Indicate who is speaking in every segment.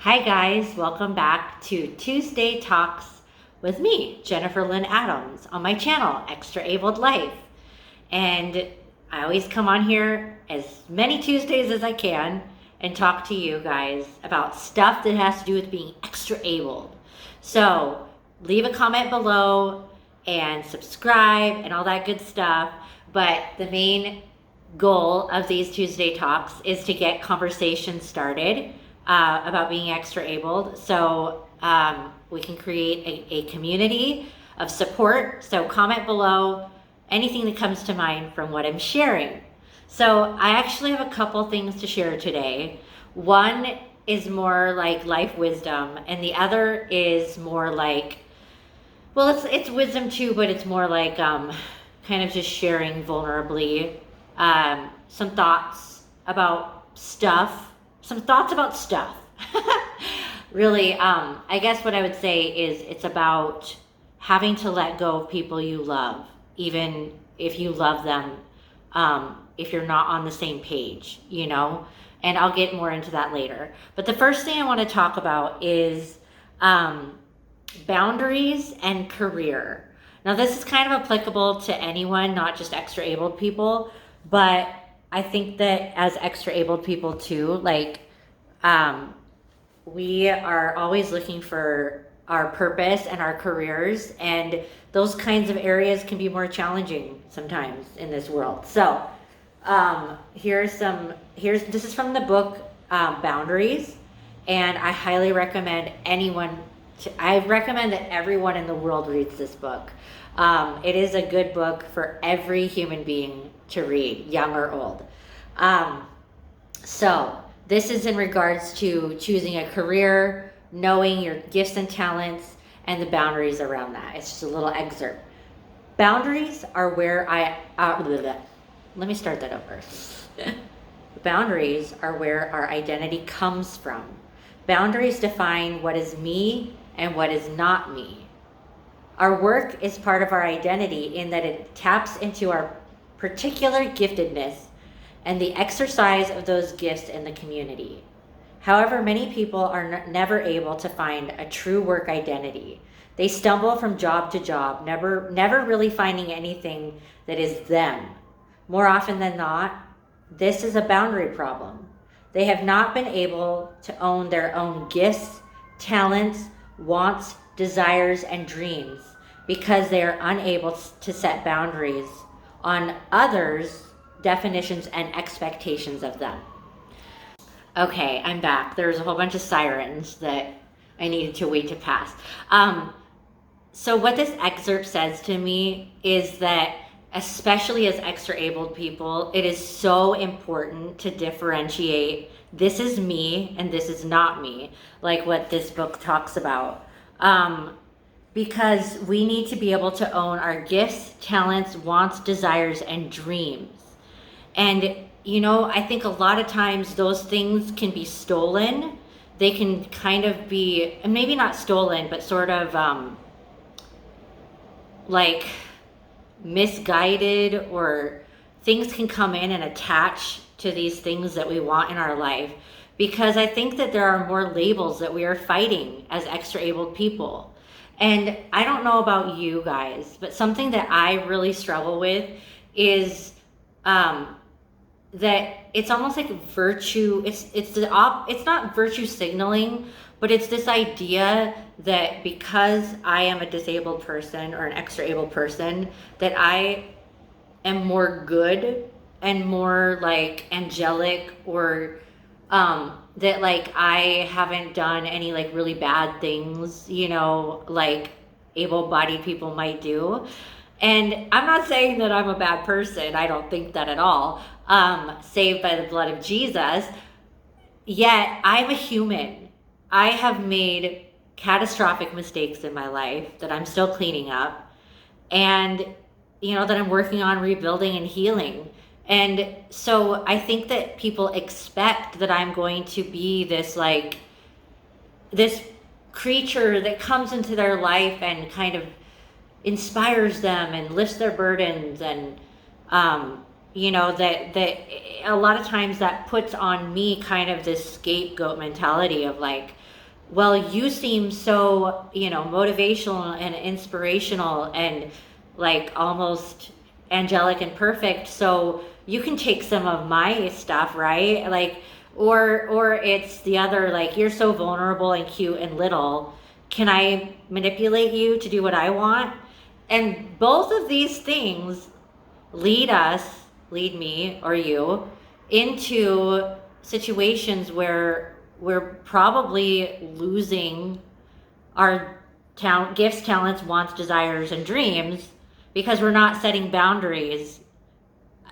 Speaker 1: Hi guys, welcome back to Tuesday Talks with me, Jennifer Lynn Adams, on my channel, Extra-Abled Life. And I always come on here as many Tuesdays as I can and talk to you guys about stuff that has to do with being extra-abled. So leave a comment below and subscribe and all that good stuff. But the main goal of these Tuesday Talks is to get conversations started about being extra-abled, so we can create a community of support. So comment below anything that comes to mind from what I'm sharing. So I actually have a couple things to share today. One is more like life wisdom, and the other is more like, well, it's wisdom too, but it's more like kind of just sharing vulnerably some thoughts about stuff. Really, I guess what I would say is it's about having to let go of people you love, even if you love them, if you're not on the same page, you know? And I'll get more into that later. But the first thing I want to talk about is boundaries and career. Now, this is kind of applicable to anyone, not just extra-abled people, but I think that as extra-abled people too, like, we are always looking for our purpose and our careers, and those kinds of areas can be more challenging sometimes in this world. So, this is from the book, Boundaries, and I highly recommend I recommend that everyone in the world reads this book. It is a good book for every human being to read, young or old. So this is in regards to choosing a career, knowing your gifts and talents, and the boundaries around that. It's just a little excerpt. Boundaries are where let me start that over. Boundaries are where our identity comes from. Boundaries define what is me and what is not me. Our work is part of our identity in that it taps into our particular giftedness and the exercise of those gifts in the community. However, many people are never able to find a true work identity. They stumble from job to job, never really finding anything that is them. More often than not, this is a boundary problem. They have not been able to own their own gifts, talents, wants, desires, and dreams because they are unable to set boundaries on others' definitions and expectations of them. Okay, I'm back. There's a whole bunch of sirens that I needed to wait to pass. So what this excerpt says to me is that, especially as extra-abled people, it is so important to differentiate this is me and this is not me, like what this book talks about. Because we need to be able to own our gifts, talents, wants, desires, and dreams. And, you know, I think a lot of times those things can be stolen. They can kind of be, and maybe not stolen, but sort of like misguided, or things can come in and attach to these things that we want in our life. Because I think that there are more labels that we are fighting as extra-abled people. And I don't know about you guys, but something that I really struggle with is that it's almost like virtue. It's not virtue signaling, but it's this idea that because I am a disabled person or an extra-abled person, that I am more good and more like angelic, or that like I haven't done any like really bad things, you know, like able-bodied people might do. And I'm not saying that I'm a bad person. I don't think that at all. Saved by the blood of Jesus. Yet I'm a human. I have made catastrophic mistakes in my life that I'm still cleaning up, and, you know, that I'm working on rebuilding and healing. And so I think that people expect that I'm going to be this like this creature that comes into their life and kind of inspires them and lifts their burdens and that a lot of times that puts on me kind of this scapegoat mentality of like, well, you seem so, motivational and inspirational and like almost angelic and perfect, so you can take some of my stuff, right? Like, or it's the other, like, you're so vulnerable and cute and little, can I manipulate you to do what I want? And both of these things lead me or you into situations where we're probably losing our gifts, talents, wants, desires, and dreams because we're not setting boundaries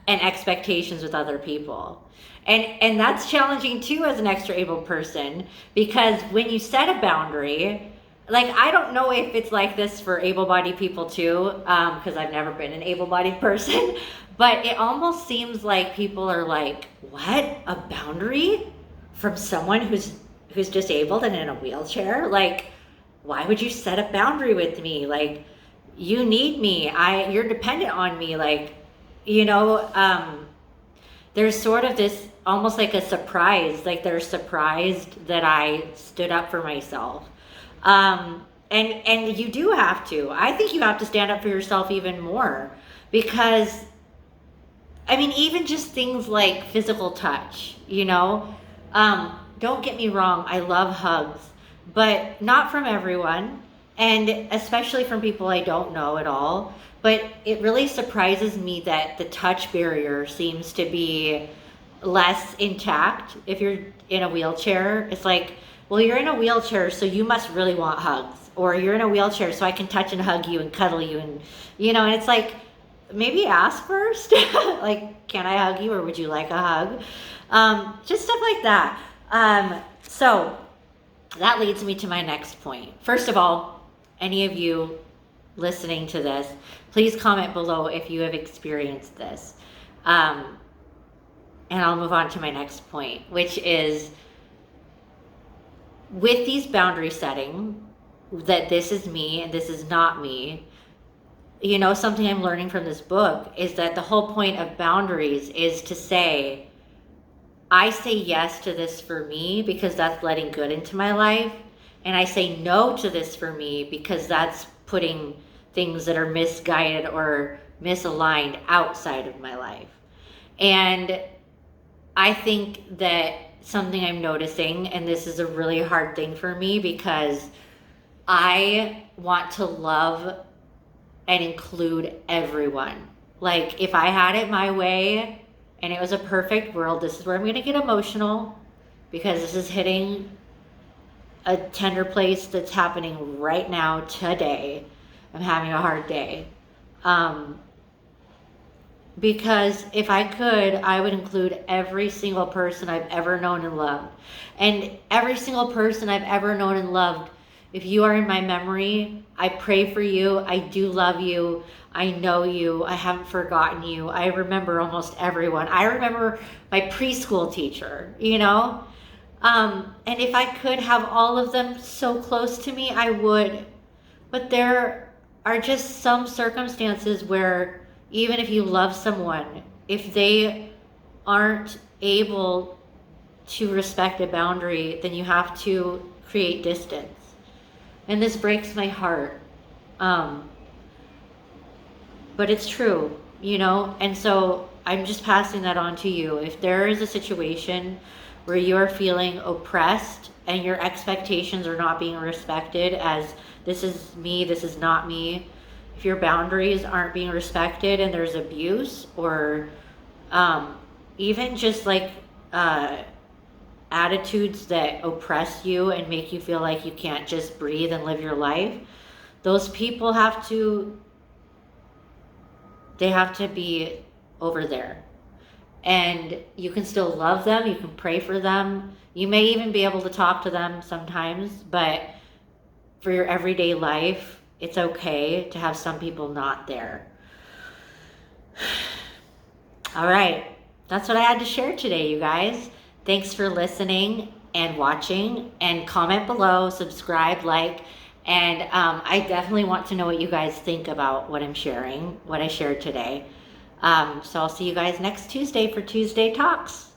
Speaker 1: and expectations with other people. And that's challenging too as an extra able person, because when you set a boundary, like, I don't know if it's like this for able-bodied people too, because I've never been an able-bodied person, but it almost seems like people are like, what, a boundary from someone who's disabled and in a wheelchair? Like, why would you set a boundary with me? Like, you need me, you're dependent on me. Like, there's sort of this almost like a surprise, like they're surprised that I stood up for myself. And you do have to. I think you have to stand up for yourself even more, because, I mean, even just things like physical touch, don't get me wrong, I love hugs, but not from everyone, and especially from people I don't know at all. But it really surprises me that the touch barrier seems to be less intact if you're in a wheelchair. It's like, well, you're in a wheelchair, so you must really want hugs. Or you're in a wheelchair, so I can touch and hug you and cuddle you. And, and it's like, maybe ask first. Like, can I hug you, or would you like a hug? Just stuff like that. So that leads me to my next point. First of all, any of you listening to this, please comment below if you have experienced this. And I'll move on to my next point, which is, with these boundary setting, that this is me and this is not me, something I'm learning from this book is that the whole point of boundaries is to say, I say yes to this for me because that's letting good into my life, and I say no to this for me because that's putting things that are misguided or misaligned outside of my life. And I think that something I'm noticing, and this is a really hard thing for me because I want to love and include everyone. Like, if I had it my way and it was a perfect world, this is where I'm going to get emotional, because this is hitting a tender place that's happening right now, today. I'm having a hard day. Because if I could, I would include every single person I've ever known and loved. And every single person I've ever known and loved, if you are in my memory, I pray for you. I do love you. I know you. I haven't forgotten you. I remember almost everyone. I remember my preschool teacher, and if I could have all of them so close to me, I would. But there are just some circumstances where even if you love someone, if they aren't able to respect a boundary, then you have to create distance. And this breaks my heart. But it's true, and so I'm just passing that on to you. If there is a situation where you're feeling oppressed and your expectations are not being respected, as this is me, this is not me, if your boundaries aren't being respected and there's abuse, or even just like attitudes that oppress you and make you feel like you can't just breathe and live your life, those people have to be over there. And you can still love them, you can pray for them, you may even be able to talk to them sometimes, but for your everyday life, it's okay to have some people not there. All right, that's what I had to share today, you guys. Thanks for listening and watching, and comment below, subscribe, like, and I definitely want to know what you guys think about what I'm sharing, what I shared today. So I'll see you guys next Tuesday for Tuesday Talks.